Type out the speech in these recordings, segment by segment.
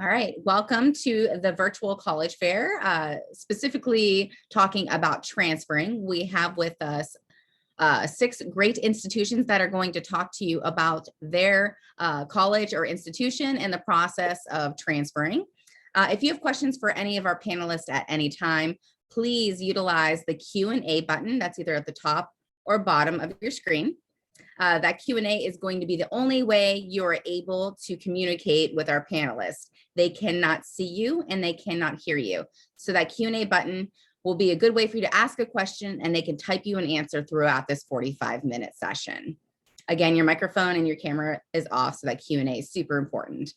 All right, welcome to the virtual college fair, specifically talking about transferring. We have with us 6 great institutions that are going to talk to you about their college or institution and the process of transferring. If you have questions for any of our panelists at any time, please utilize the Q&A button that's either at the top or bottom of your screen. That Q&A is going to be the only way you're able to communicate with our panelists. They cannot see you and they cannot hear you. So that Q&A button will be a good way for you to ask a question and they can type you an answer throughout this 45-minute session. Again, your microphone and your camera is off, so that Q&A is super important.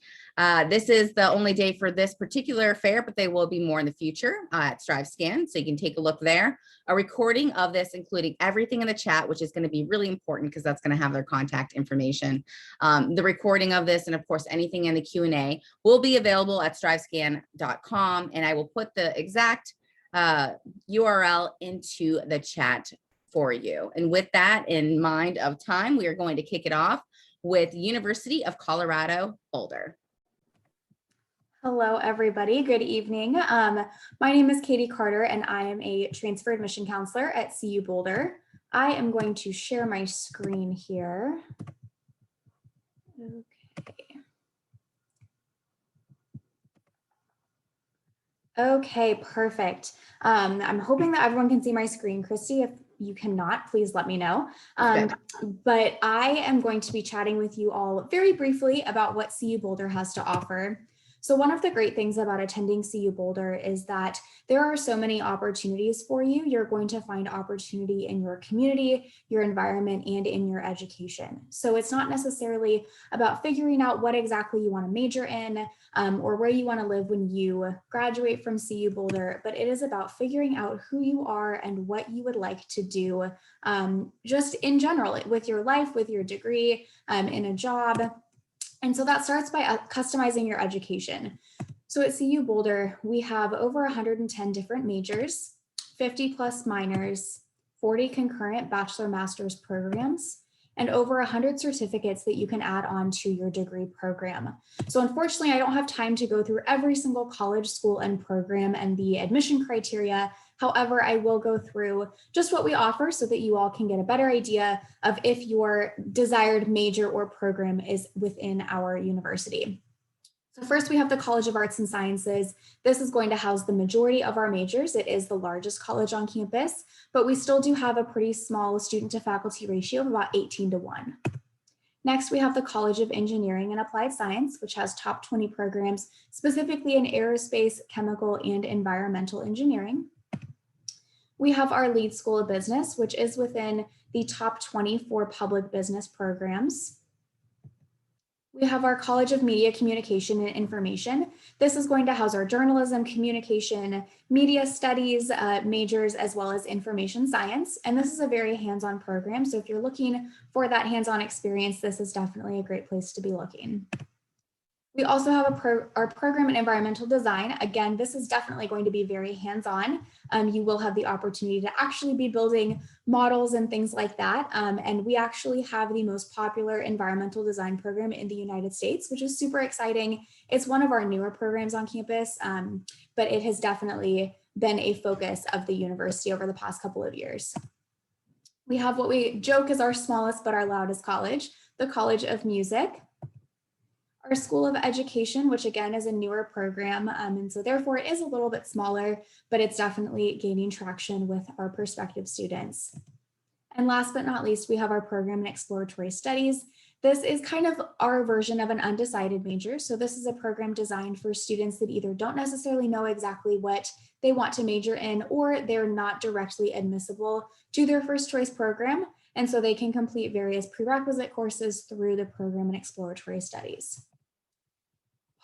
This is the only day for this particular fair, but they will be more in the future at StriveScan, so you can take a look there. A recording of this, including everything in the chat, which is going to be really important because that's going to have their contact information. The recording of this and, of course, anything in the Q&A will be available at strivescan.com, and I will put the exact URL into the chat for you. And with that in mind of time, we are going to kick it off with University of Colorado, Boulder. Hello, everybody. Good evening. My name is Katie Carter, and I am a transfer admission counselor at CU Boulder. I am going to share my screen here. Okay, perfect. I'm hoping that everyone can see my screen. Christy, if you cannot, please let me know. But I am going to be chatting with you all very briefly about what CU Boulder has to offer. So one of the great things about attending CU Boulder is that there are so many opportunities for you. You're going to find opportunity in your community, your environment, and in your education. So it's not necessarily about figuring out what exactly you want to major in or where you want to live when you graduate from CU Boulder, but it is about figuring out who you are and what you would like to do just in general with your life, with your degree, in a job. And so that starts by customizing your education. So at CU Boulder, we have over 110 different majors, 50 plus minors, 40 concurrent bachelor master's programs, and over 100 certificates that you can add on to your degree program. So unfortunately, I don't have time to go through every single college, school, and program and the admission criteria. However, I will go through just what we offer so that you all can get a better idea of if your desired major or program is within our university. So first, we have the College of Arts and Sciences. This is going to house the majority of our majors. It is the largest college on campus, but we still do have a pretty small student to faculty ratio of about 18:1. Next, we have the College of Engineering and Applied Science, which has top 20 programs, specifically in aerospace, chemical, and environmental engineering. We have our Lead School of Business, which is within the top 20 for public business programs. We have our College of Media, Communication, and Information. This is going to house our journalism, communication, media studies majors, as well as information science. And this is a very hands-on program. So if you're looking for that hands-on experience, this is definitely a great place to be looking. We also have our program in environmental design. Again, this is definitely going to be very hands-on. You will have the opportunity to actually be building models and things like that. And we actually have the most popular environmental design program in the United States, which is super exciting. It's one of our newer programs on campus, but it has definitely been a focus of the university over the past couple of years. We have what we joke is our smallest but our loudest college, the College of Music. Our School of Education, which again is a newer program, and so therefore it is a little bit smaller, but it's definitely gaining traction with our prospective students. And last but not least, we have our program in Exploratory Studies. This is kind of our version of an undecided major. So this is a program designed for students that either don't necessarily know exactly what they want to major in, or they're not directly admissible to their first choice program. And so they can complete various prerequisite courses through the program in Exploratory Studies.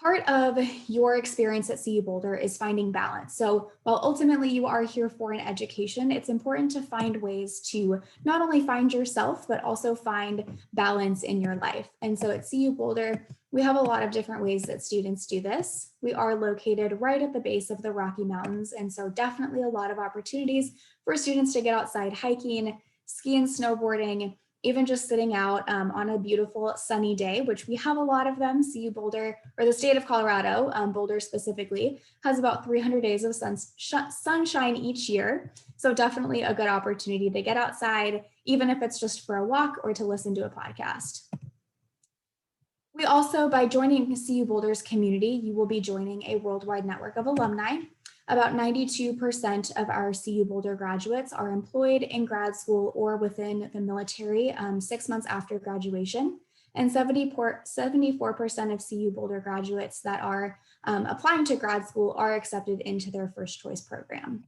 Part of your experience at CU Boulder is finding balance. So while ultimately you are here for an education, it's important to find ways to not only find yourself, but also find balance in your life. And so at CU Boulder, we have a lot of different ways that students do this. We are located right at the base of the Rocky Mountains. And so definitely a lot of opportunities for students to get outside hiking, ski and snowboarding, even just sitting out on a beautiful sunny day, which we have a lot of them. CU Boulder, or the state of Colorado, Boulder specifically, has about 300 days of sunshine each year. So definitely a good opportunity to get outside, even if it's just for a walk or to listen to a podcast. We also, by joining CU Boulder's community, you will be joining a worldwide network of alumni. About 92% of our CU Boulder graduates are employed in grad school or within the military 6 months after graduation. And 74% of CU Boulder graduates that are applying to grad school are accepted into their first choice program.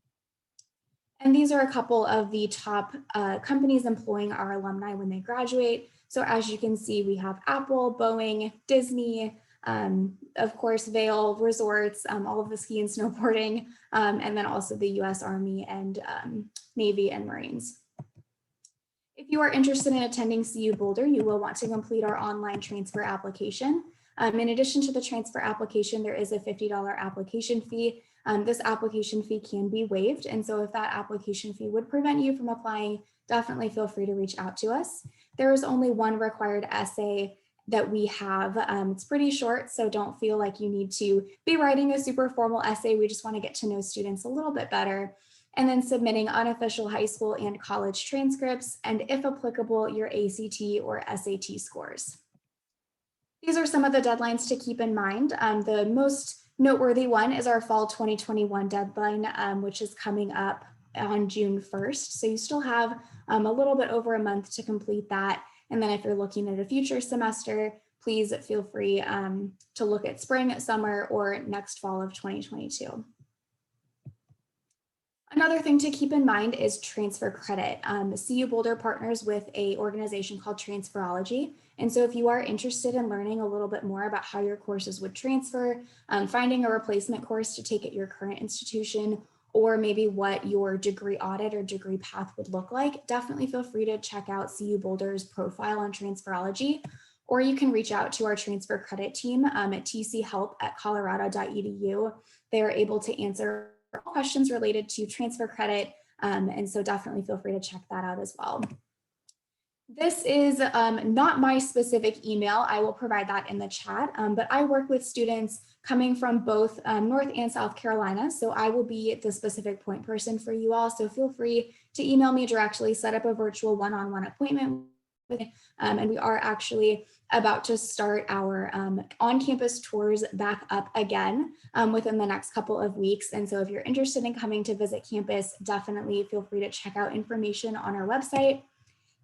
And these are a couple of the top companies employing our alumni when they graduate. So as you can see, we have Apple, Boeing, Disney, of course, Vail Resorts, all of the ski and snowboarding, and then also the US Army and Navy and Marines. If you are interested in attending CU Boulder, you will want to complete our online transfer application. In addition to the transfer application, there is a $50 application fee. This application fee can be waived. And so if that application fee would prevent you from applying, definitely feel free to reach out to us. There is only one required essay that we have. It's pretty short, so don't feel like you need to be writing a super formal essay. We just want to get to know students a little bit better. And then submitting unofficial high school and college transcripts, and if applicable, your ACT or SAT scores. These are some of the deadlines to keep in mind. The most noteworthy one is our fall 2021 deadline, which is coming up on June 1st. So you still have a little bit over a month to complete that. And then if you're looking at a future semester, please feel free to look at spring, summer, or next fall of 2022. Another thing to keep in mind is transfer credit. CU Boulder partners with an organization called Transferology. And so if you are interested in learning a little bit more about how your courses would transfer, finding a replacement course to take at your current institution, or maybe what your degree audit or degree path would look like, definitely feel free to check out CU Boulder's profile on Transferology, or you can reach out to our transfer credit team at tchelp@colorado.edu. They are able to answer questions related to transfer credit, and so definitely feel free to check that out as well. This is not my specific email. I will provide that in the chat, but I work with students coming from both North and South Carolina, so I will be the specific point person for you all. So feel free to email me directly, set up a virtual one-on-one appointment with me, and we are actually about to start our on-campus tours back up again within the next couple of weeks. And so if you're interested in coming to visit campus, definitely feel free to check out information on our website.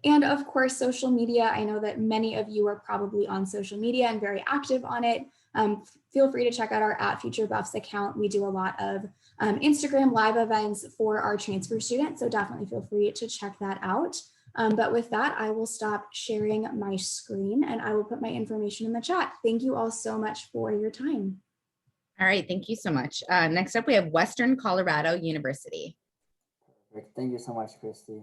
And of course, social media. I know that many of you are probably on social media and very active on it. Feel free to check out our @FutureBuffs account. We do a lot of Instagram live events for our transfer students, so definitely feel free to check that out. But with that, I will stop sharing my screen and I will put my information in the chat. Thank you all so much for your time. All right, thank you so much. Next up, we have Western Colorado University. Perfect. Thank you so much, Christy.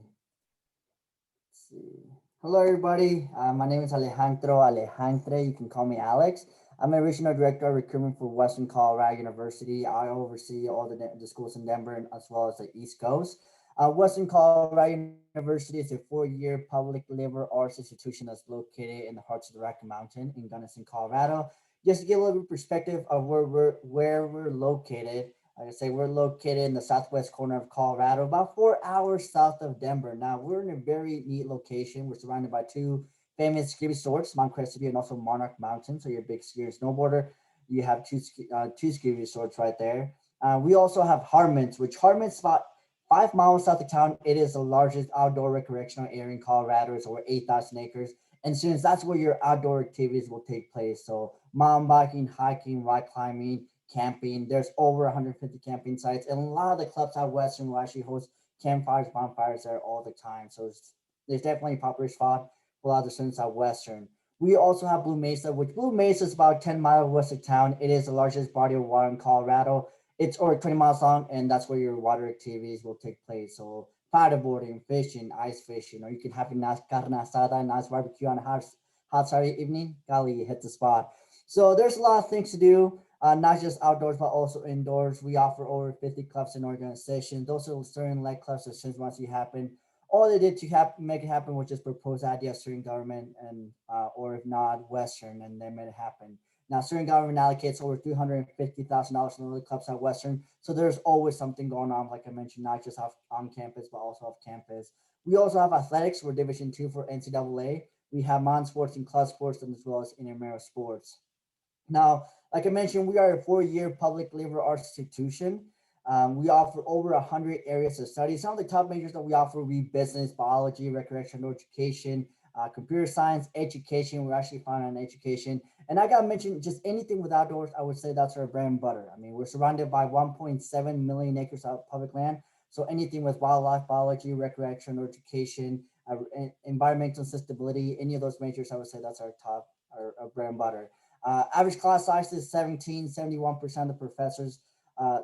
Hello, everybody. My name is Alejandro. You can call me Alex. I'm a regional director of recruitment for Western Colorado University. I oversee all the schools in Denver and as well as the East Coast. Western Colorado University is a 4-year public liberal arts institution that's located in the heart of the Rocky Mountain in Gunnison, Colorado. Just to give a little bit of perspective of where we're located. Like I say, we're located in the southwest corner of Colorado, about 4 hours south of Denver. Now, we're in a very neat location. We're surrounded by 2 famous ski resorts, Mount Crested View and also Monarch Mountain. So you're a big skier and snowboarder. You have two ski resorts right there. We also have Harmon's, which Harmon's about 5 miles south of town. It is the largest outdoor recreational area in Colorado. It's over 8,000 acres. And since that's where your outdoor activities will take place. So mountain biking, hiking, rock climbing, camping. There's over 150 camping sites, and a lot of the clubs out Western will actually host campfires, bonfires there all the time. So there's definitely a popular spot for a lot of the students out Western. We also have Blue Mesa, which Blue Mesa is about 10 miles west of town. It is the largest body of water in Colorado. It's over 20 miles long, and that's where your water activities will take place. So paddleboarding, fishing, ice fishing, or you can have a nice carne asada, nice barbecue on a hot Saturday evening. Golly, you hit the spot. So there's a lot of things to do. Not just outdoors, but also indoors. We offer over 50 clubs and organizations. Those are certain like clubs that since once you happen. all they did to make it happen was just propose the idea of student government, and or if not Western, and they made it happen. Now, student government allocates over $350,000 in the clubs at Western, so there's always something going on, like I mentioned, not just on campus, but also off campus. We also have athletics. We're Division II for NCAA. We have non-sports and club sports, and as well as intramural sports. Now, like I mentioned, we are a 4-year public liberal arts institution. We offer over 100 areas of study. Some of the top majors that we offer would be business, biology, recreational education, computer science, education. We're actually fine on education. And I got to mention, just anything with outdoors, I would say that's our bread and butter. I mean, we're surrounded by 1.7 million acres of public land. So anything with wildlife, biology, recreational education, environmental sustainability, any of those majors, I would say that's our top, our bread and butter. Average class size is 17, 71% of the professors.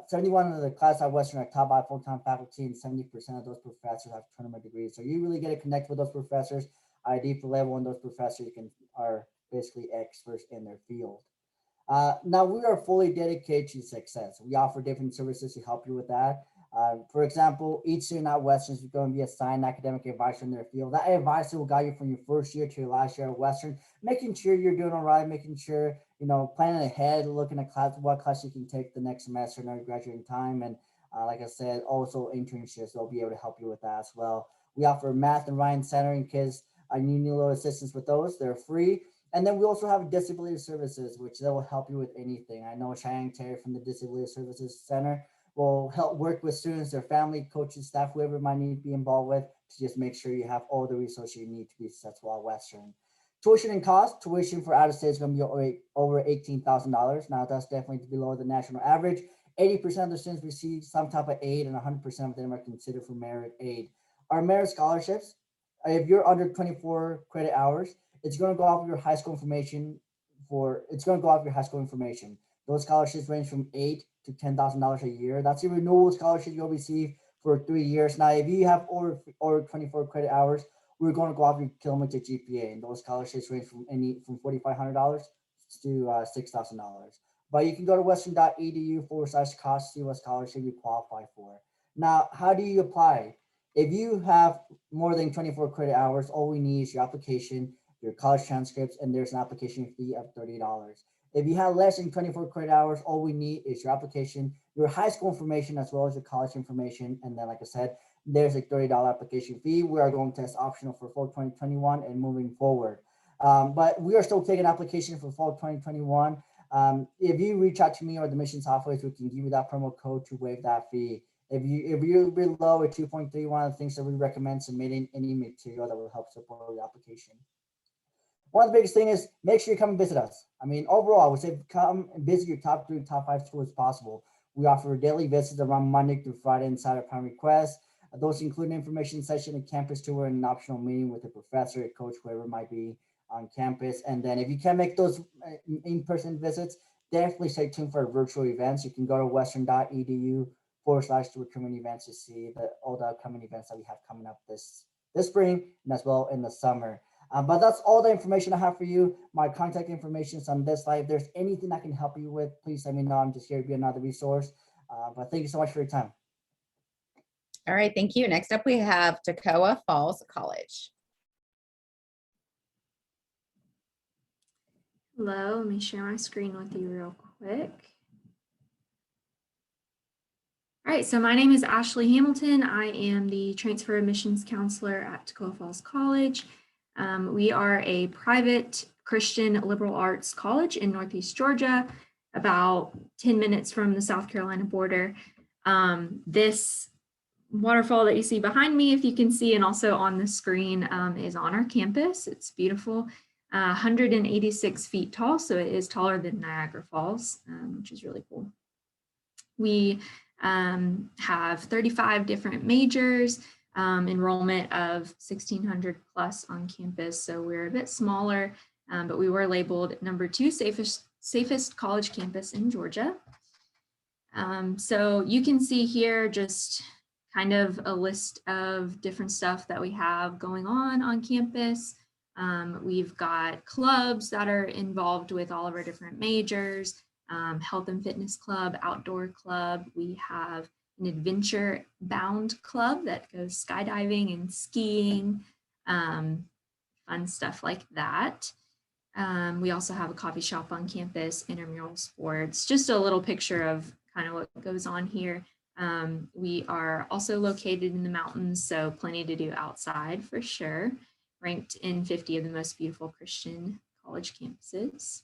71 of the class at Western are taught by full-time faculty, and 70% of those professors have tournament degrees. So you really get to connect with those professors at a deeper level, and those professors are basically experts in their field. Now, we are fully dedicated to success. We offer different services to help you with that. For example, each student at Western is going to be assigned academic advisor in their field. That advisor will guide you from your first year to your last year at Western, making sure you're doing all right, making sure, planning ahead, looking at what class you can take the next semester and graduating time. And like I said, also internships, they'll be able to help you with that as well. We offer math and writing center in case you need a little assistance with those. They're free. And then we also have disability services, which they will help you with anything. I know Cheyenne Terry from the Disability Services Center will help work with students, their family, coaches, staff, whoever might need to be involved with, to just make sure you have all the resources you need to be successful at Western. Tuition and cost, tuition for out of state is going to be over $18,000. Now, that's definitely below the national average. 80% of the students receive some type of aid, and 100% of them are considered for merit aid. Our merit scholarships, if you're under 24 credit hours, it's going to go off your high school information. Those scholarships range from $8,000 to $10,000 a year. That's a renewal scholarship you'll receive for 3 years. Now, if you have over 24 credit hours, we're going to go off your kilometer GPA, and those scholarships range from $4,500 to $6,000. But you can go to western.edu/cost, see what scholarship you qualify for. Now, how do you apply? If you have more than 24 credit hours, all we need is your application, your college transcripts, and there's an application fee of $30. If you have less than 24 credit hours, all we need is your application, your high school information, as well as your college information. And then, like I said, there's a $30 application fee. We are going to test optional for fall 2021 and moving forward. But we are still taking application for fall 2021. If you reach out to me or the admissions office, we can give you that promo code to waive that fee. If you're below a 2.3, one of the things that we recommend submitting any material that will help support your application. One of the biggest things is make sure you come and visit us. I mean, overall, I would say come and visit your top 3, top 5 schools as possible. We offer daily visits around Monday through Friday inside upon request. Those include an information session, a campus tour, and an optional meeting with a professor, a coach, whoever might be on campus. And then if you can't make those in-person visits, definitely stay tuned for virtual events. You can go to western.edu/recruitment events to see all the upcoming events that we have coming up this spring and as well in the summer. But that's all the information I have for you. My contact information is on this slide. If there's anything I can help you with, please let me know. I'm just here to be another resource. But thank you so much for your time. All right, thank you. Next up, we have Toccoa Falls College. Hello, let me share my screen with you real quick. All right, so my name is Ashley Hamilton. I am the transfer admissions counselor at Toccoa Falls College. We are a private Christian liberal arts college in Northeast Georgia, about 10 minutes from the South Carolina border. This waterfall that you see behind me, if you can see, and also on the screen, is on our campus. It's beautiful, 186 feet tall, so it is taller than Niagara Falls, which is really cool. We have 35 different majors, enrollment of 1,600 plus on campus, so we're a bit smaller, but we were labeled #2 safest college campus in Georgia. So you can see here just kind of a list of different stuff that we have going on campus. We've got clubs that are involved with all of our different majors, health and fitness club, outdoor club. We have an adventure bound club that goes skydiving and skiing, fun stuff like that. We also have a coffee shop on campus, intramural sports, just a little picture of kind of what goes on here. We are also located in the mountains, so plenty to do outside for sure. Ranked in 50 of the most beautiful Christian college campuses.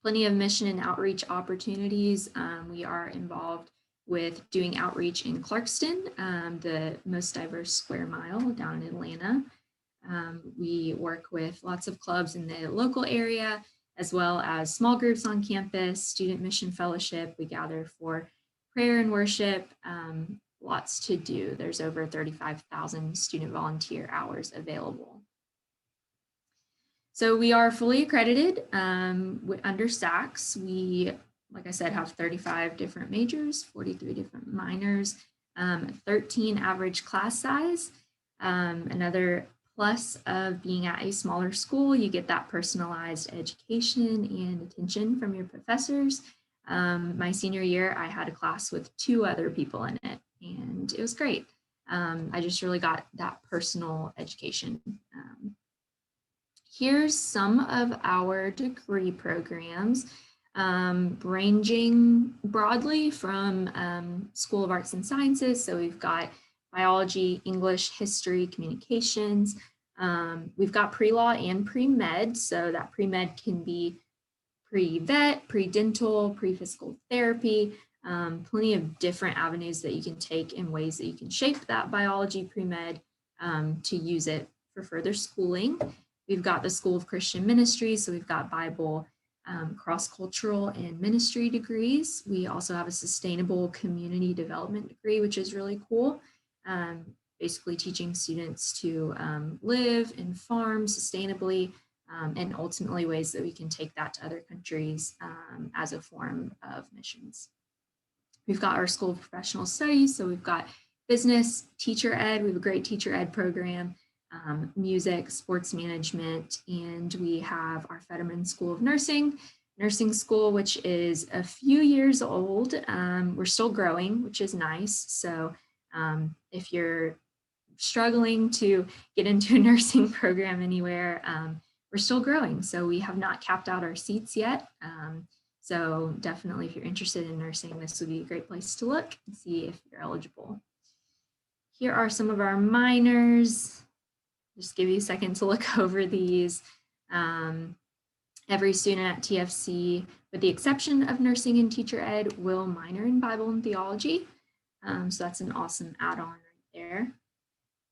Plenty of mission and outreach opportunities. We are involved with doing outreach in Clarkston, the most diverse square mile down in Atlanta. We work with lots of clubs in the local area, as well as small groups on campus, student mission fellowship. We gather for prayer and worship, lots to do. There's over 35,000 student volunteer hours available. So we are fully accredited under SACS. We, like I said, have 35 different majors, 43 different minors, 13 average class size. Another plus of being at a smaller school, you get that personalized education and attention from your professors. My senior year, I had a class with 2 other people in it, and it was great. I just really got that personal education. Here's some of our degree programs, ranging broadly from School of Arts and Sciences. So we've got biology, English, history, communications. We've got pre-law and pre-med. So that pre-med can be pre-vet, pre-dental, pre-physical therapy, plenty of different avenues that you can take and ways that you can shape that biology pre-med to use it for further schooling. We've got the School of Christian Ministry, so we've got Bible, cross-cultural and ministry degrees. We also have a sustainable community development degree, which is really cool. Basically teaching students to live and farm sustainably, and ultimately ways that we can take that to other countries as a form of missions. We've got our School of Professional Studies, so we've got business, teacher ed, we have a great teacher ed program, music, sports management, and we have our Fetterman School of Nursing school, which is a few years old. We're still growing, which is nice. So if you're struggling to get into a nursing program anywhere, we're still growing. So we have not capped out our seats yet. So definitely if you're interested in nursing, this would be a great place to look and see if you're eligible. Here are some of our minors. Just give you a second to look over these. Every student at TFC, with the exception of nursing and teacher ed, will minor in Bible and theology. So that's an awesome add-on right there,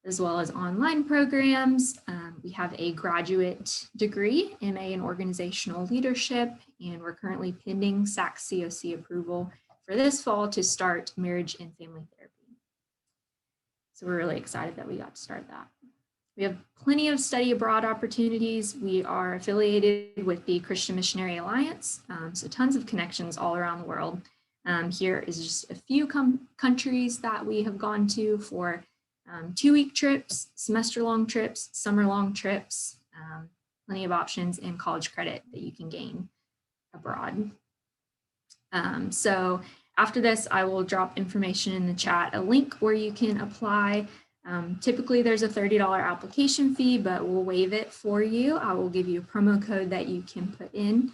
as well as online programs. We have a graduate degree, MA in organizational leadership, and we're currently pending SACS COC approval for this fall to start marriage and family therapy. So we're really excited that we got to start that. We have plenty of study abroad opportunities. We are affiliated with the Christian Missionary Alliance, so tons of connections all around the world. Here is just a few countries that we have gone to for 2-week trips, semester-long trips, summer-long trips, plenty of options and college credit that you can gain abroad. So after this, I will drop information in the chat, a link where you can apply. Typically there's a $30 application fee, but we'll waive it for you. I will give you a promo code that you can put in.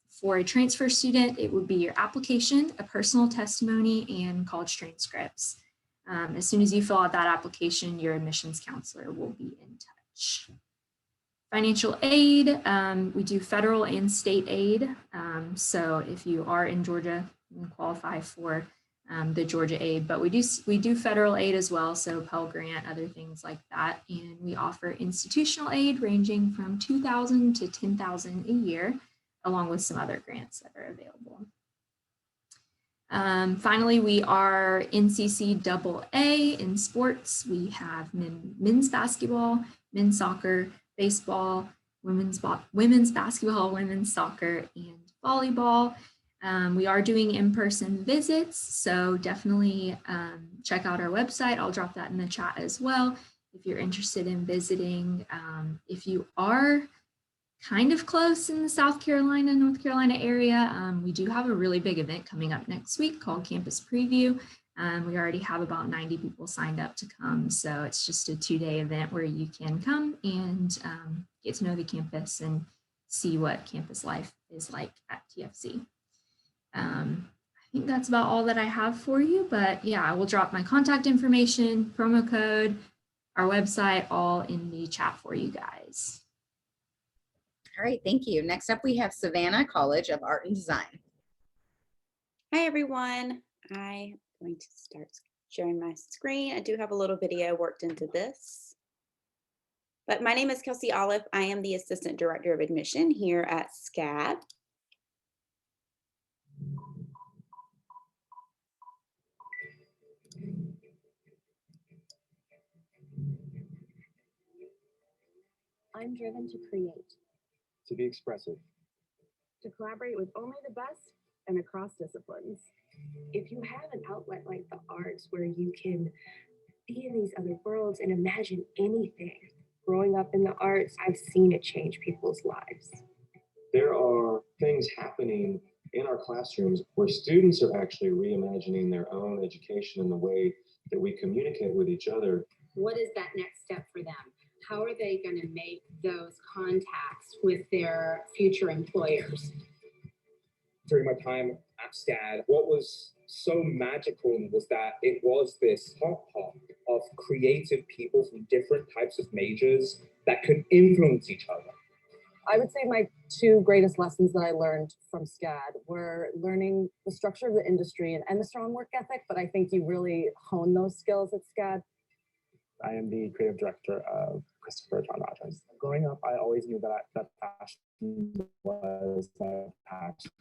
For a transfer student, it would be your application, a personal testimony, and college transcripts. As soon as you fill out that application, your admissions counselor will be in touch. Financial aid, we do federal and state aid. So if you are in Georgia, you can qualify for the Georgia aid, but we do federal aid as well, so Pell Grant, other things like that. And we offer institutional aid ranging from $2,000 to $10,000 a year, along with some other grants that are available. Finally, we are NCCAA in sports. We have men's basketball, men's soccer, baseball, women's basketball, women's soccer, and volleyball. We are doing in-person visits, so definitely check out our website. I'll drop that in the chat as well if you're interested in visiting. If you are kind of close in the South Carolina, North Carolina area. We do have a really big event coming up next week called Campus Preview. We already have about 90 people signed up to come. So it's just a 2-day event where you can come and get to know the campus and see what campus life is like at TFC. I think that's about all that I have for you, but yeah, I will drop my contact information, promo code, our website, all in the chat for you guys. All right, thank you. Next up, we have Savannah College of Art and Design. Hi, everyone. I'm going to start sharing my screen. I do have a little video worked into this. But my name is Kelsey Olive. I am the Assistant Director of Admission here at SCAD. I'm driven to create, to be expressive, to collaborate with only the best and across disciplines. If you have an outlet like the arts where you can be in these other worlds and imagine anything, growing up in the arts, I've seen it change people's lives. there are things happening in our classrooms where students are actually reimagining their own education and the way that we communicate with each other. What is that next step for them? How are they going to make those contacts with their future employers? During my time at SCAD, what was so magical was that it was this hot pot of creative people from different types of majors that could influence each other. I would say my two greatest lessons that I learned from SCAD were learning the structure of the industry and the strong work ethic, but I think you really hone those skills at SCAD. I am the creative director of Christopher John Rogers. Growing up, I always knew that fashion was my passion.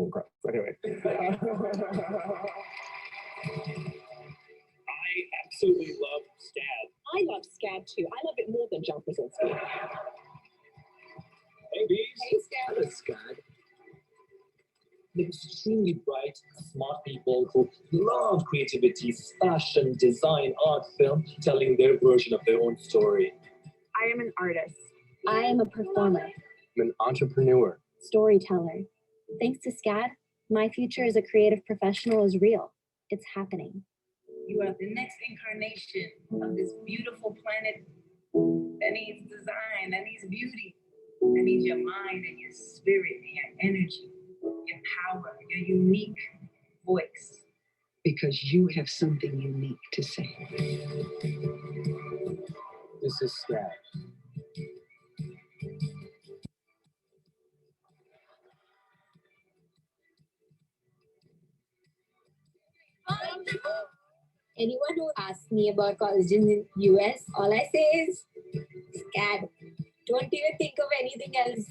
Gross. Anyway. I absolutely love SCAD. I love SCAD too. I love it more than jumpers and ski. Hey, bees. Hey, SCAD. What is SCAD? Extremely bright, smart people who love creativity, fashion, design, art, film, telling their version of their own story. I am an artist. I am a performer. I'm an entrepreneur. Storyteller. Thanks to SCAD, my future as a creative professional is real. It's happening. You are the next incarnation of this beautiful planet that needs design, that needs beauty, that needs your mind and your spirit and your energy, your power, your unique voice. Because you have something unique to say. This is SCAD. Anyone who asks me about colleges in US, all I say is SCAD. Don't even think of anything else.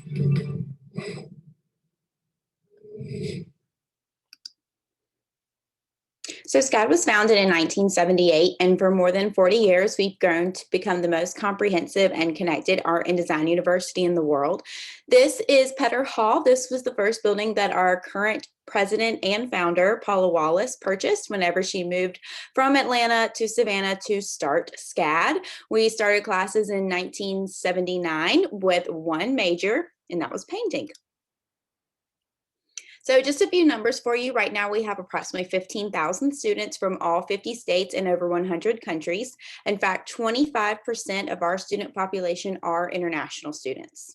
So SCAD was founded in 1978, and for more than 40 years, we've grown to become the most comprehensive and connected art and design university in the world. This is Petter Hall. This was the first building that our current president and founder, Paula Wallace, purchased whenever she moved from Atlanta to Savannah to start SCAD. We started classes in 1979 with one major, and that was painting. So just a few numbers for you. Right now, we have approximately 15,000 students from all 50 states and over 100 countries. In fact, 25% of our student population are international students.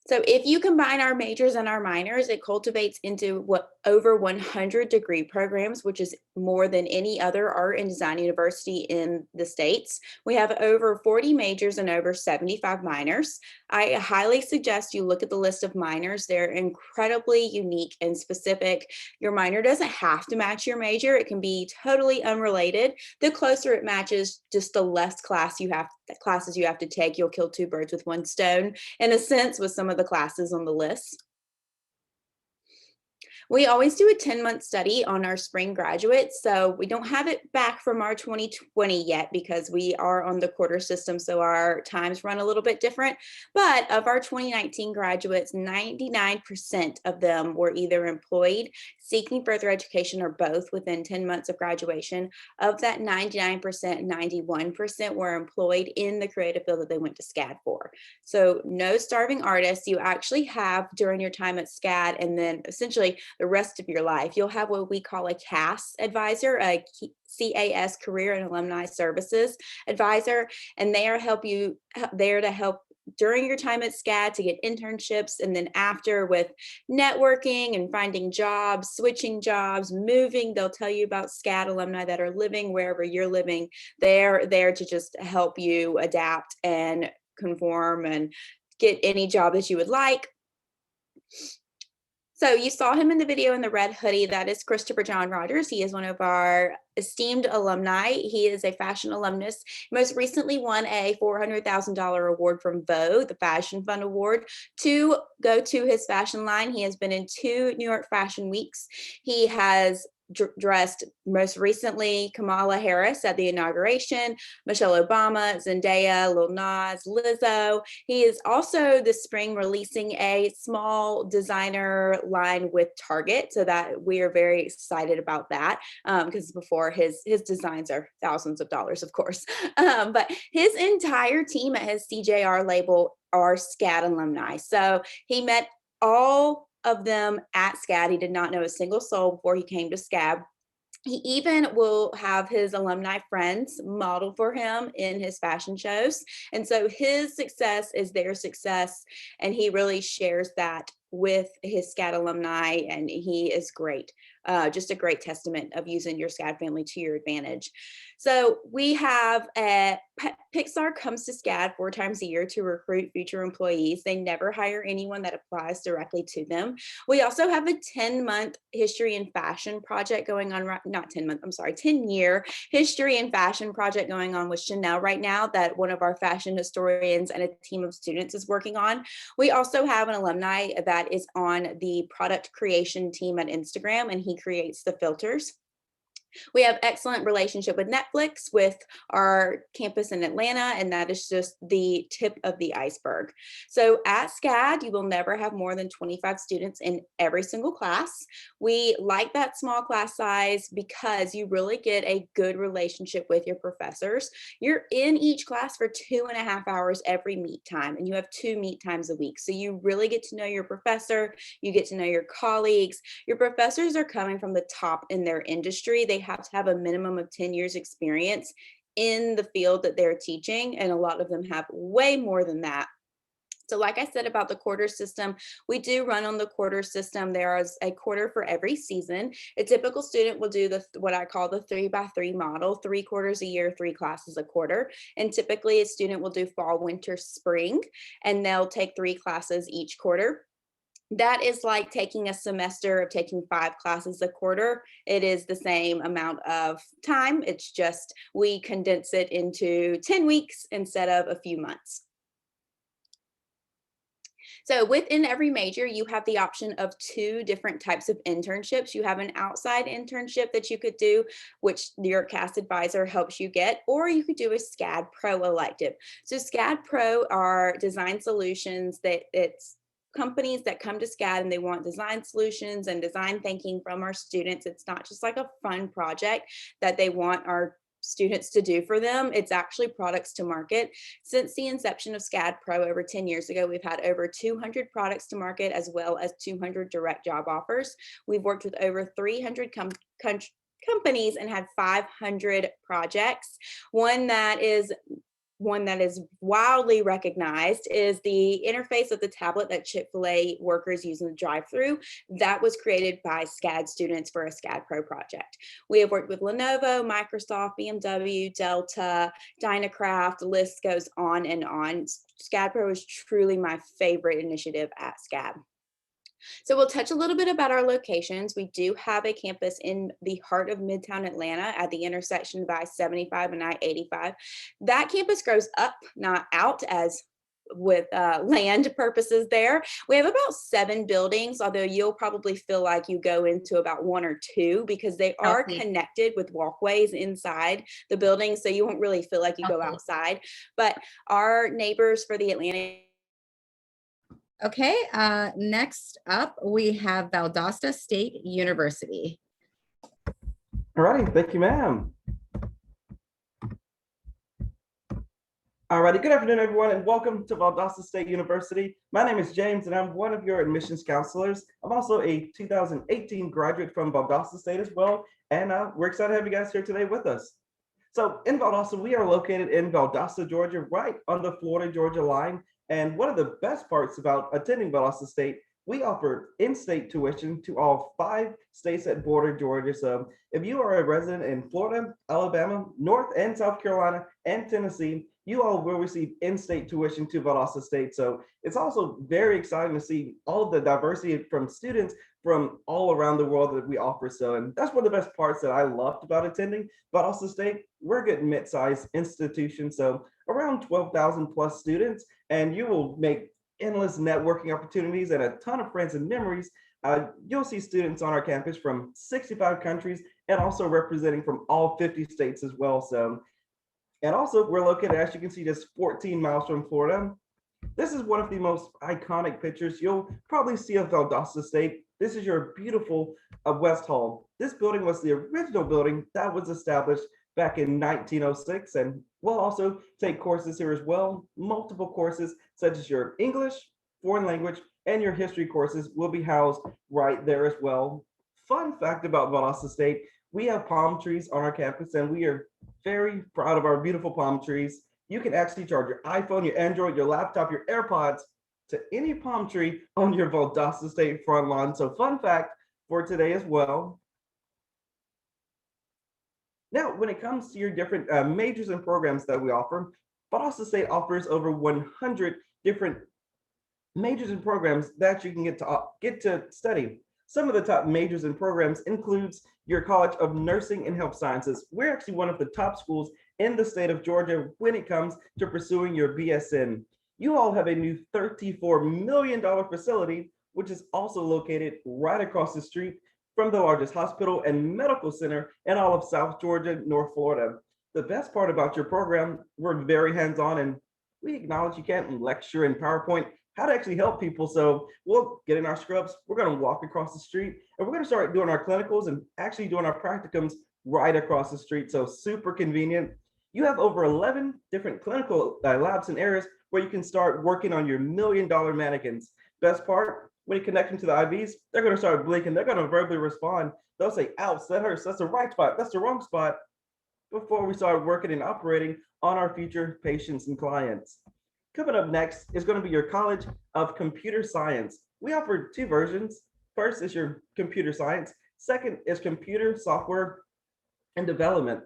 So if you combine our majors and our minors, it cultivates into over 100 degree programs, which is more than any other art and design university in the States. We have over 40 majors and over 75 minors. I highly suggest you look at the list of minors. They're incredibly unique and specific. Your minor doesn't have to match your major. It can be totally unrelated. The closer it matches, just the less classes you have to take. You'll kill two birds with one stone, in a sense, with some of the classes on the list. We always do a 10-month study on our spring graduates. So we don't have it back from our 2020 yet because we are on the quarter system. So our times run a little bit different. But of our 2019 graduates, 99% of them were either employed, seeking further education, or both within 10 months of graduation. Of that 99%, 91% were employed in the creative field that they went to SCAD for. So no starving artists. You actually have during your time at SCAD, and then essentially the rest of your life, you'll have what we call a CAS advisor, a CAS Career and Alumni Services Advisor, and they are there to help during your time at SCAD to get internships, and then after with networking and finding jobs, switching jobs, moving. They'll tell you about SCAD alumni that are living wherever you're living. They're there to just help you adapt and conform and get any job that you would like. So you saw him in the video in the red hoodie. That is Christopher John Rogers. He is one of our esteemed alumni. He is a fashion alumnus. Most recently won a $400,000 award from Vogue, the Fashion Fund Award, to go to his fashion line. He has been in 2 New York Fashion Weeks. He has dressed most recently Kamala Harris at the inauguration, Michelle Obama, Zendaya, Lil Nas, Lizzo. He is also this spring releasing a small designer line with Target, so that we are very excited about that because before his designs are thousands of dollars, of course. But his entire team at his CJR label are SCAD alumni. So he met all of them at SCAD. He did not know a single soul before he came to SCAD. He even will have his alumni friends model for him in his fashion shows. And so his success is their success, and he really shares that with his SCAD alumni, and he is great. Just a great testament of using your SCAD family to your advantage. So we have Pixar comes to SCAD 4 times a year to recruit future employees. They never hire anyone that applies directly to them. We also have a 10-month history and fashion project going on, 10-year history and fashion project going on with Chanel right now that one of our fashion historians and a team of students is working on. We also have an alumni that is on the product creation team at Instagram, and he creates the filters. We have excellent relationship with Netflix with our campus in Atlanta, and that is just the tip of the iceberg. So at SCAD, you will never have more than 25 students in every single class. We like that small class size because you really get a good relationship with your professors. You're in each class for 2.5 hours every meet time, and you have 2 meet times a week. So you really get to know your professor, you get to know your colleagues. Your professors are coming from the top in their industry. They have to have a minimum of 10 years experience in the field that they're teaching, and a lot of them have way more than that. So like I said about the quarter system, we do run on the quarter system. There is a quarter for every season. A typical student will do what I call the 3x3 model, 3 quarters a year, 3 classes a quarter. And typically a student will do fall, winter, spring, and they'll take 3 classes each quarter. That is like taking a semester of taking 5 classes a quarter. It is the same amount of time. It's just we condense it into 10 weeks instead of a few months. So within every major, you have the option of 2 different types of internships. You have an outside internship that you could do, which your CAS advisor helps you get, or you could do a SCAD Pro elective. So SCAD Pro are design solutions that it's companies that come to SCAD and they want design solutions and design thinking from our students. It's not just like a fun project that they want our students to do for them. It's actually products to market. Since the inception of SCAD Pro over 10 years ago, we've had over 200 products to market as well as 200 direct job offers. We've worked with over 300 companies and had 500 projects. One that is wildly recognized is the interface of the tablet that Chick-fil-A workers use in the drive-thru. That was created by SCAD students for a SCAD Pro project. We have worked with Lenovo, Microsoft, BMW, Delta, Dynacraft, the list goes on and on. SCAD Pro is truly my favorite initiative at SCAD. So we'll touch a little bit about our locations. We do have a campus in the heart of Midtown Atlanta at the intersection of I-75 and I-85. That campus grows up, not out, as with land purposes there. We have about 7 buildings, although you'll probably feel like you go into about 1 or 2 because they are connected with walkways inside the building. So you won't really feel like you go outside. But our neighbors for the Atlantic. Okay, next up, we have Valdosta State University. All righty, thank you, ma'am. All righty, good afternoon, everyone, and welcome to Valdosta State University. My name is James, and I'm one of your admissions counselors. I'm also a 2018 graduate from Valdosta State as well, and we're excited to have you guys here today with us. So in Valdosta, we are located in Valdosta, Georgia, right on the Florida-Georgia line. And one of the best parts about attending Valdosta State, we offer in-state tuition to all 5 states that border Georgia. So if you are a resident in Florida, Alabama, North and South Carolina, and Tennessee, you all will receive in-state tuition to Valdosta State. So it's also very exciting to see all of the diversity from students from all around the world that we offer. So, and that's one of the best parts that I loved about attending Valdosta State. We're a good mid-sized institution, so around 12,000 plus students, and you will make endless networking opportunities and a ton of friends and memories. You'll see students on our campus from 65 countries and also representing from all 50 states as well. So, and also we're located, as you can see, just 14 miles from Florida. This is one of the most iconic pictures you'll probably see of Valdosta State. This is your beautiful West Hall. This building was the original building that was established back in 1906, and we'll also take courses here as well. Multiple courses such as your English, foreign language, and your history courses will be housed right there as well. Fun fact about Valdosta State, we have palm trees on our campus, and we are very proud of our beautiful palm trees. You can actually charge your iPhone, your Android, your laptop, your AirPods to any palm tree on your Valdosta State front lawn. So fun fact for today as well. Now, when it comes to your different majors and programs that we offer, Valdosta State offers over 100 different majors and programs that you can get to study. Some of the top majors and programs includes your College of Nursing and Health Sciences. We're actually one of the top schools in the state of Georgia when it comes to pursuing your BSN. You all have a new $34 million facility, which is also located right across the street from the largest hospital and medical center in all of South Georgia, North Florida. The best part about your program, we're very hands-on, and we acknowledge you can't lecture in PowerPoint how to actually help people. So we'll get in our scrubs, we're going to walk across the street, and we're going to start doing our clinicals and actually doing our practicums right across the street. So super convenient. You have over 11 different clinical labs and areas where you can start working on your $1 million mannequins. Best part, when you connect them to the IVs, they're going to start blinking. They're going to verbally respond. They'll say, ouch, that hurts. That's the right spot. That's the wrong spot, before we start working and operating on our future patients and clients. Coming up next is going to be your College of Computer Science. We offer 2 versions. First is your computer science. Second is computer software and development.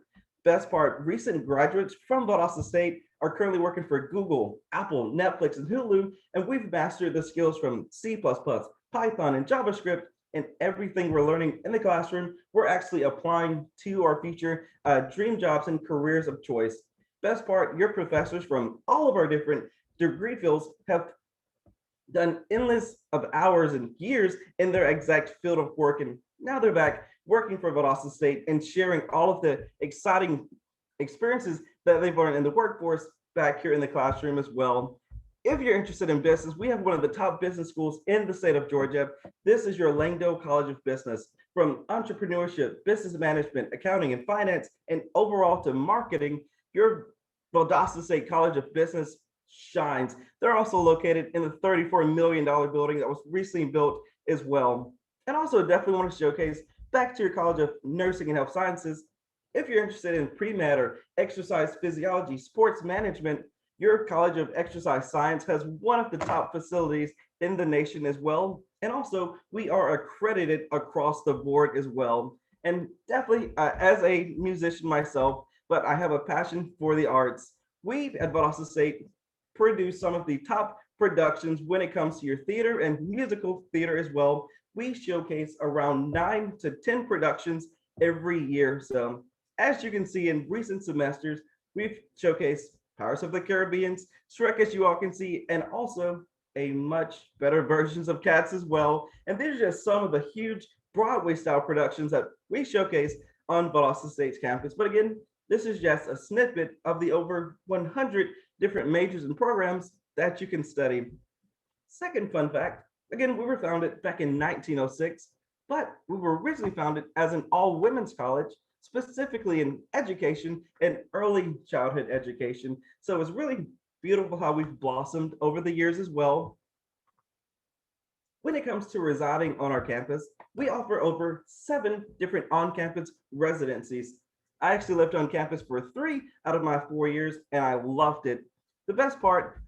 Best part, recent graduates from Valdosta State are currently working for Google, Apple, Netflix, and Hulu, and we've mastered the skills from C++, Python, and JavaScript, and everything we're learning in the classroom, we're actually applying to our future dream jobs and careers of choice. Best part, your professors from all of our different degree fields have done endless of hours and years in their exact field of work, and now they're back working for Valdosta State and sharing all of the exciting experiences that they've learned in the workforce back here in the classroom as well. If you're interested in business, we have one of the top business schools in the state of Georgia. This is your Langdale College of Business. From entrepreneurship, business management, accounting, and finance, and overall to marketing, your Valdosta State College of Business shines. They're also located in the $34 million building that was recently built as well. And also definitely want to showcase back to your College of Nursing and Health Sciences. If you're interested in pre-med or exercise physiology, sports management, your College of Exercise Science has one of the top facilities in the nation as well. And also we are accredited across the board as well. And definitely as a musician myself, but I have a passion for the arts. We at Valdosta State produce some of the top productions when it comes to your theater and musical theater as well. We showcase around 9 to 10 productions every year. So as you can see in recent semesters, we've showcased Pirates of the Caribbean's, Shrek, as you all can see, and also a much better versions of Cats as well. And these are just some of the huge Broadway style productions that we showcase on Valdosta State's campus. But again, this is just a snippet of the over 100 different majors and programs that you can study. Second fun fact, again, we were founded back in 1906, but we were originally founded as an all-women's college, specifically in education and early childhood education. So it's really beautiful how we've blossomed over the years as well. When it comes to residing on our campus, we offer over 7 different on-campus residencies. I actually lived on campus for 3 out of my 4 years, and I loved it. The best part,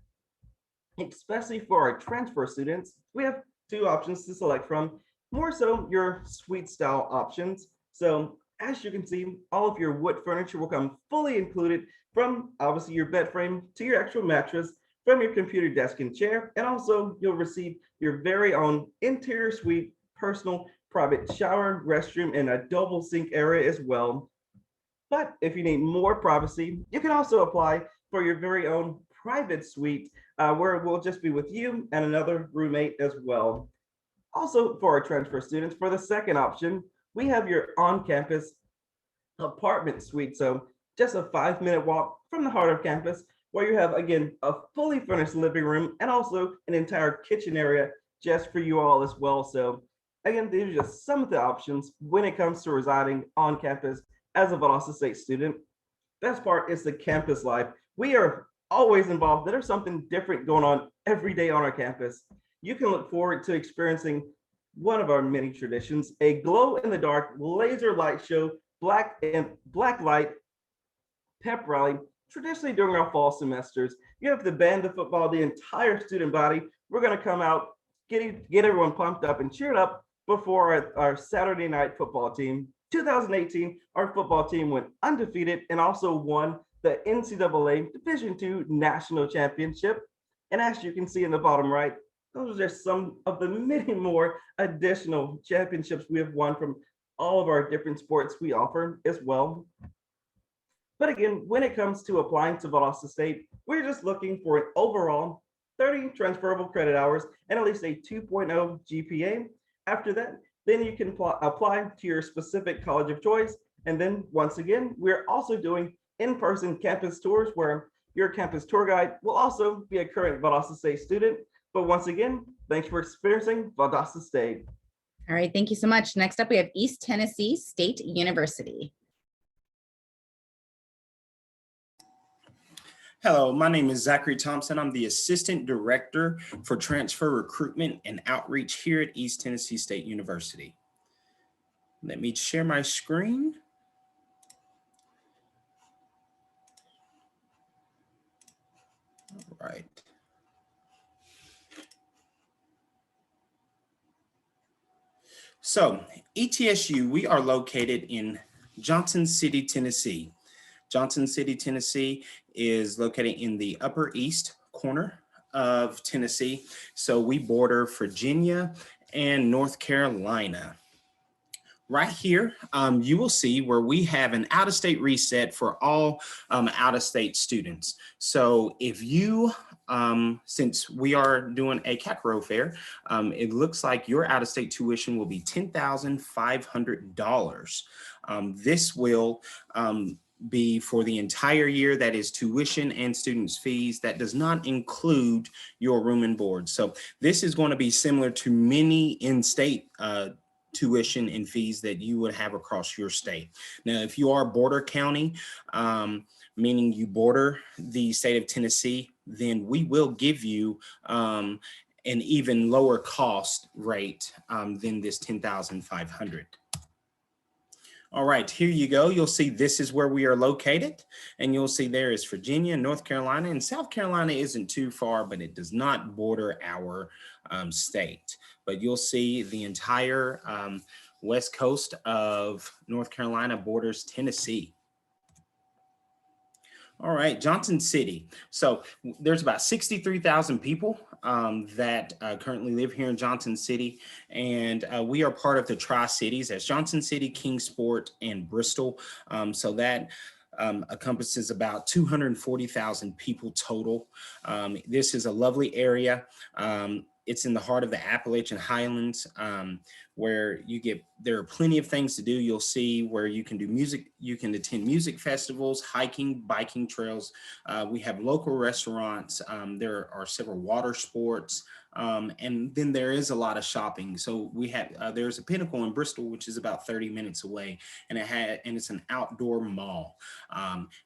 especially for our transfer students, we have 2 options to select from, more so your suite style options. So as you can see, all of your wood furniture will come fully included, from obviously your bed frame to your actual mattress, from your computer desk and chair, and also you'll receive your very own interior suite, personal private shower, restroom, and a double sink area as well. But if you need more privacy, you can also apply for your very own private suite, where it will just be with you and another roommate as well. Also, for our transfer students, for the second option, we have your on-campus apartment suite. So just a 5-minute walk from the heart of campus, where you have, again, a fully furnished living room and also an entire kitchen area just for you all as well. So again, these are just some of the options when it comes to residing on campus as a Valdosta State student. Best part is the campus life. We are always involved. There's something different going on every day on our campus. You can look forward to experiencing one of our many traditions, a glow-in-the-dark laser light show, black light pep rally, traditionally during our fall semesters. You have the band, the football, the entire student body. We're going to come out, get everyone pumped up and cheered up before our Saturday night football team. 2018, our football team went undefeated and also won the NCAA Division II National Championship. And as you can see in the bottom right, those are just some of the many more additional championships we have won from all of our different sports we offer as well. But again, when it comes to applying to Valdosta State, we're just looking for an overall 30 transferable credit hours and at least a 2.0 GPA. After that, then you can apply to your specific college of choice. And then once again, we're also doing in-person campus tours where your campus tour guide will also be a current Valdosta State student. But once again, thanks for experiencing Valdosta State. All right, thank you so much. Next up, we have East Tennessee State University. Hello, my name is Zachary Thompson. I'm the Assistant Director for Transfer Recruitment and Outreach here at East Tennessee State University. Let me share my screen. All right. So, ETSU, we are located in Johnson City, Tennessee. Johnson City, Tennessee is located in the upper east corner of Tennessee. So we border Virginia and North Carolina. Right here, you will see where we have an out-of-state reset for all out-of-state students. So if you, since we are doing a CACRAO fair, it looks like your out-of-state tuition will be $10,500. This will be for the entire year. That is tuition and students' fees. That does not include your room and board. So this is going to be similar to many in-state tuition and fees that you would have across your state. Now, if you are border county, meaning you border the state of Tennessee, then we will give you an even lower cost rate than this $10,500. All right, here you go. You'll see this is where we are located, and you'll see there is Virginia, North Carolina, and South Carolina isn't too far, but it does not border our state. But you'll see the entire west coast of North Carolina borders Tennessee. All right, Johnson City. So there's about 63,000 people that currently live here in Johnson City, and we are part of the Tri-Cities as Johnson City, Kingsport, and Bristol. So that encompasses about 240,000 people total. This is a lovely area. It's in the heart of the Appalachian Highlands, where there are plenty of things to do. You'll see where you can do music, you can attend music festivals, hiking, biking trails. We have local restaurants. There are several water sports. And then there is a lot of shopping. So we have, there's a Pinnacle in Bristol, which is about 30 minutes away, and it's an outdoor mall.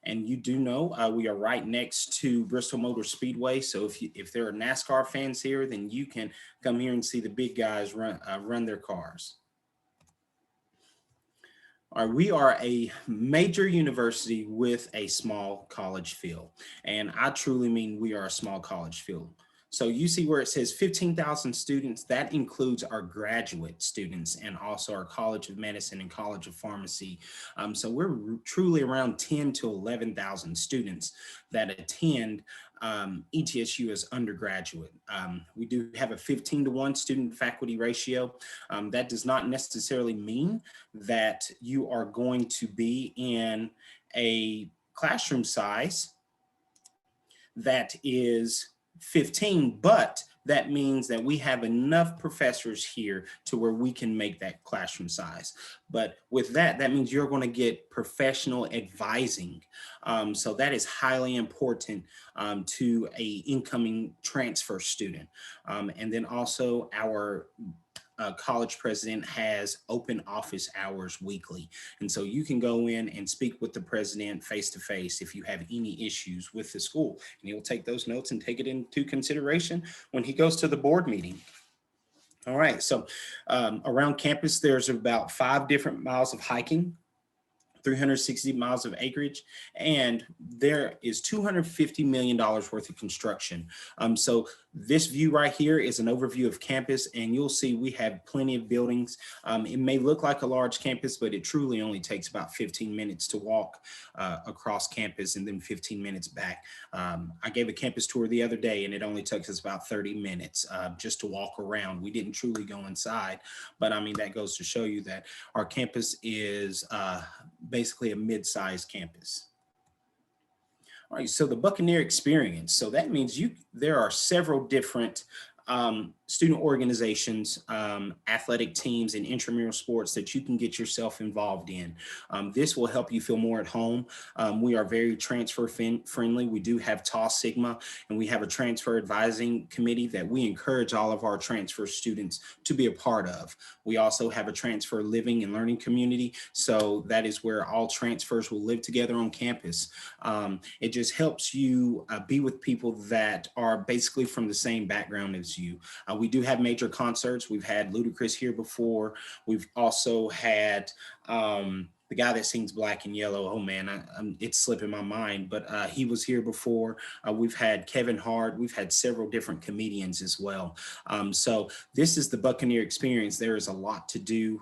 And you do know we are right next to Bristol Motor Speedway. So if there are NASCAR fans here, then you can come here and see the big guys run their cars. All right, we are a major university with a small college feel. And I truly mean we are a small college feel. So you see where it says 15,000 students, that includes our graduate students and also our College of Medicine and College of Pharmacy. So we're truly around 10 to 11,000 students that attend ETSU as undergraduate. We do have a 15-to-1 student faculty ratio. That does not necessarily mean that you are going to be in a classroom size that is 15, but that means that we have enough professors here to where we can make that classroom size. But with that means you're going to get professional advising. So that is highly important to a incoming transfer student. And then also our college president has open office hours weekly. And so you can go in and speak with the president face to face if you have any issues with the school. And he'll take those notes and take it into consideration when he goes to the board meeting. All right, so around campus, there's about 5 different miles of hiking, 360 miles of acreage, and there is $250 million worth of construction. So this view right here is an overview of campus, and you'll see we have plenty of buildings. It may look like a large campus, but it truly only takes about 15 minutes to walk across campus and then 15 minutes back. I gave a campus tour the other day, and it only took us about 30 minutes just to walk around. We didn't truly go inside, but I mean, that goes to show you that our campus is basically a mid-sized campus. All right, so the Buccaneer experience. So that means there are several different student organizations, athletic teams, and intramural sports that you can get yourself involved in. This will help you feel more at home. We are very transfer friendly. We do have Tau Sigma, and we have a transfer advising committee that we encourage all of our transfer students to be a part of. We also have a transfer living and learning community. So that is where all transfers will live together on campus. It just helps you be with people that are basically from the same background as you. We do have major concerts. We've had Ludacris here before. We've also had the guy that sings Black and Yellow. Oh man, it's slipping my mind, but he was here before. We've had Kevin Hart. We've had several different comedians as well. So this is the Buccaneer experience. There is a lot to do.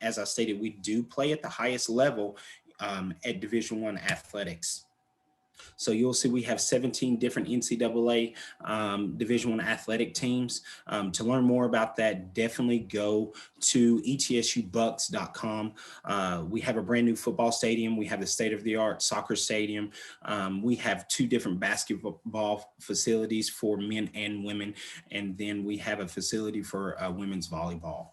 As I stated, we do play at the highest level at Division I athletics. So you'll see we have 17 different NCAA Division I athletic teams. To learn more about that, definitely go to etsubucks.com. We have a brand new football stadium. We have the state-of-the-art soccer stadium. We have 2 different basketball facilities for men and women. And then we have a facility for women's volleyball.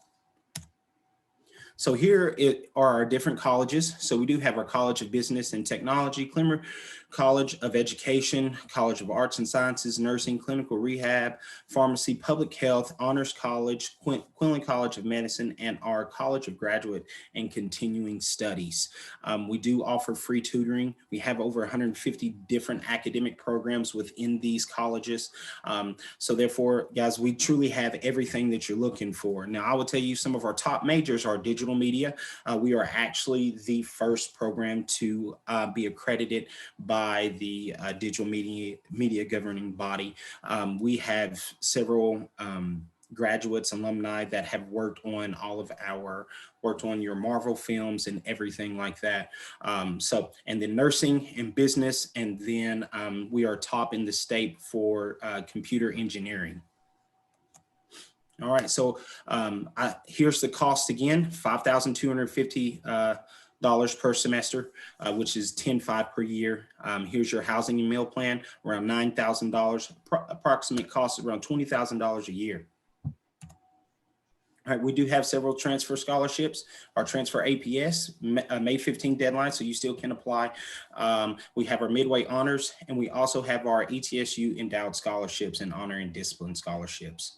So here are our different colleges. So we do have our College of Business and Technology, Clemmer College of Education, College of Arts and Sciences, Nursing, Clinical Rehab, Pharmacy, Public Health, Honors College, Quinlan College of Medicine, and our College of Graduate and Continuing Studies. We do offer free tutoring. We have over 150 different academic programs within these colleges. So therefore, guys, we truly have everything that you're looking for. Now, I will tell you some of our top majors are digital media. We are actually the first program to be accredited by the digital media governing body. We have several graduates, alumni that have worked on your Marvel films and everything like that. And then nursing and business, and then we are top in the state for computer engineering. All right, so here's the cost again, $5,250 per semester, which is $10,500 per year. Here's your housing and meal plan, around $9,000. Approximate cost around $20,000 a year. All right, we do have several transfer scholarships. Our transfer APS, May 15 deadline, so you still can apply. We have our midway honors, and we also have our ETSU endowed scholarships and honor and discipline scholarships.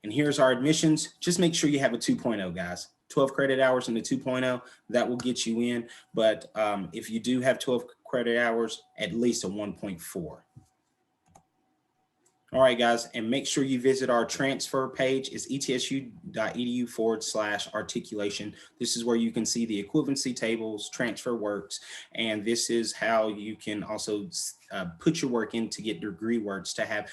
And here's our admissions. Just make sure you have a 2.0, guys. 12 credit hours in the 2.0, that will get you in. But if you do have 12 credit hours, at least a 1.4. All right, guys, and make sure you visit our transfer page. It's etsu.edu/articulation. This is where you can see the equivalency tables, transfer works, and this is how you can also put your work in to get degree works to have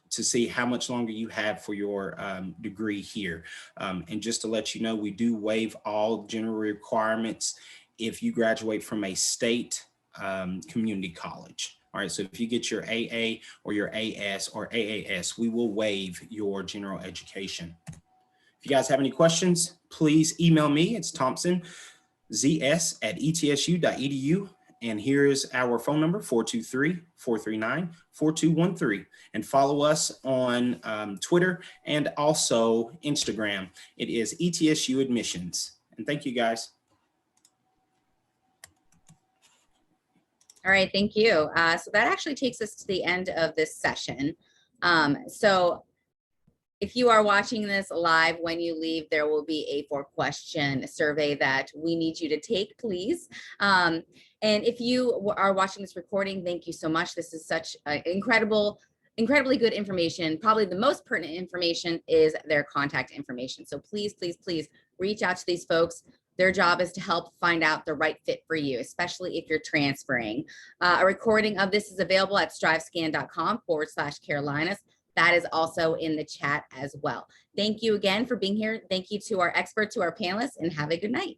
to see how much longer you have for your degree here. And just to let you know, we do waive all general requirements if you graduate from a state community college. All right, so if you get your AA or your AS or AAS, we will waive your general education. If you guys have any questions, please email me. It's thompsonzs@etsu.edu. And here is our phone number, 423-439-4213. And follow us on Twitter and also Instagram. It is ETSU Admissions. And thank you, guys. All right, thank you. So that actually takes us to the end of this session. So if you are watching this live, when you leave, there will be a 4-question survey that we need you to take, please. And if you are watching this recording, thank you so much. This is such incredibly good information. Probably the most pertinent information is their contact information. So please, please, please reach out to these folks. Their job is to help find out the right fit for you, especially if you're transferring. A recording of this is available at strivescan.com/Carolinas. That is also in the chat as well. Thank you again for being here. Thank you to our experts, to our panelists, and have a good night.